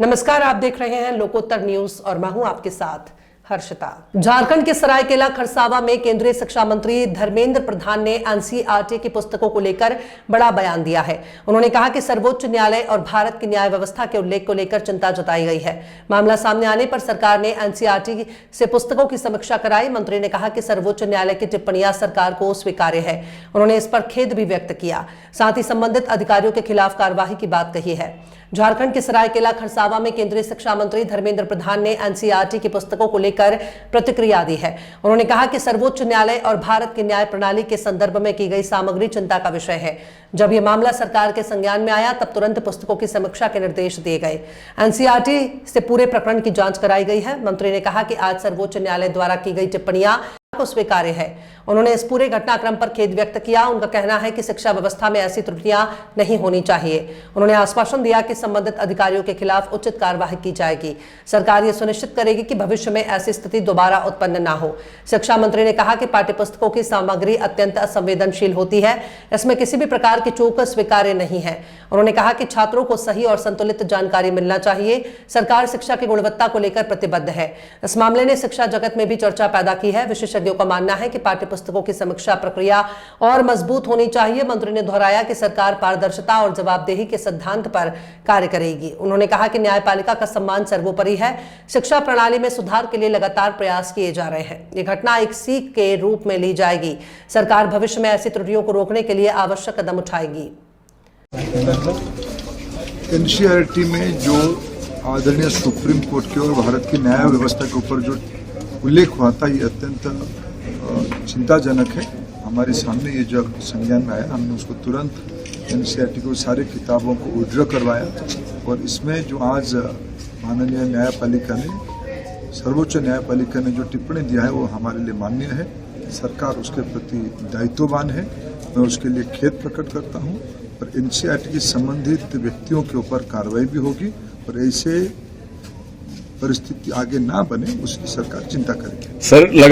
नमस्कार, आप देख रहे हैं लोकोत्तर न्यूज और मैं हूं आपके साथ हर्षिता। झारखंड के सरायकेला खरसावा में केंद्रीय शिक्षा मंत्री धर्मेंद्र प्रधान ने एनसीईआरटी की पुस्तकों को लेकर बड़ा बयान दिया है। उन्होंने कहा कि सर्वोच्च न्यायालय और भारत की न्याय व्यवस्था के उल्लेख को लेकर चिंता जताई गई है। मामला सामने आने पर सरकार ने एनसीईआरटी से पुस्तकों की समीक्षा कराई। मंत्री ने कहा कि सर्वोच्च न्यायालय की टिप्पणियां सरकार को स्वीकार्य है। उन्होंने इस पर खेद भी व्यक्त किया, साथ ही संबंधित अधिकारियों के खिलाफ कार्रवाई की बात कही है। झारखंड के सरायकेला खरसावा में केंद्रीय शिक्षा मंत्री धर्मेंद्र प्रधान ने एनसीईआरटी की पुस्तकों को लेकर प्रतिक्रिया दी है। उन्होंने कहा कि सर्वोच्च न्यायालय और भारत की न्याय प्रणाली के संदर्भ में की गई सामग्री चिंता का विषय है। जब यह मामला सरकार के संज्ञान में आया तब तुरंत पुस्तकों की समीक्षा के निर्देश दिए गए। एनसीईआरटी से पूरे प्रकरण की जांच कराई गई है। मंत्री ने कहा कि आज सर्वोच्च न्यायालय द्वारा की गई टिप्पणियां को स्वीकार्य है। उन्होंने इस पूरे घटनाक्रम पर खेद व्यक्त किया। उनका कहना है कि शिक्षा व्यवस्था में ऐसी त्रुटियां नहीं होनी चाहिए। उन्होंने आश्वासन दिया कि संबंधित अधिकारियों के खिलाफ उचित कार्रवाई की जाएगी। सरकार यह सुनिश्चित करेगी कि भविष्य में ऐसी स्थिति दोबारा उत्पन्न न हो। शिक्षा मंत्री ने कहा कि पाठ्यपुस्तकों की सामग्री अत्यंत संवेदनशील होती है। इसमें किसी भी प्रकार की चूक स्वीकार्य नहीं है। उन्होंने कहा कि छात्रों को सही और संतुलित जानकारी मिलना चाहिए। सरकार शिक्षा की गुणवत्ता को लेकर प्रतिबद्ध है। इस मामले ने शिक्षा जगत में भी चर्चा पैदा की है। विशेषज्ञों का मानना है कि पाठ्यपुस्तकों की समीक्षा प्रक्रिया और मजबूत होनी चाहिए। मंत्री ने दोहराया कि सरकार पारदर्शिता और जवाबदेही के सिद्धांत पर कार्य करेगी। उन्होंने कहा कि न्यायपालिका का सम्मान सर्वोपरि है। शिक्षा प्रणाली में सुधार के लिए लगातार प्रयास किए जा रहे हैं। ये घटना एक सीख के रूप में ली जाएगी। सरकार भविष्य में ऐसी त्रुटियों को रोकने के लिए आवश्यक कदम उठाएगी। एनसीईआरटी में जो आदरणीय सुप्रीम कोर्ट के और भारत की न्याय व्यवस्था के ऊपर जो उल्लेख हुआ था, ये अत्यंत चिंताजनक है। हमारे सामने ये जब संज्ञान में आया, हमने उसको तुरंत एनसीईआरटी को सारी किताबों को विड्रॉ करवाया और इसमें जो आज माननीय न्यायपालिका ने, सर्वोच्च न्यायपालिका ने जो टिप्पणी दिया है वो हमारे लिए मान्य है। सरकार उसके प्रति दायित्ववान है। मैं उसके लिए खेद प्रकट करता हूँ और एनसीईआरटी के संबंधित व्यक्तियों के ऊपर कार्रवाई भी होगी और ऐसे परिस्थिति आगे ना बने उसकी सरकार चिंता करेगी। सर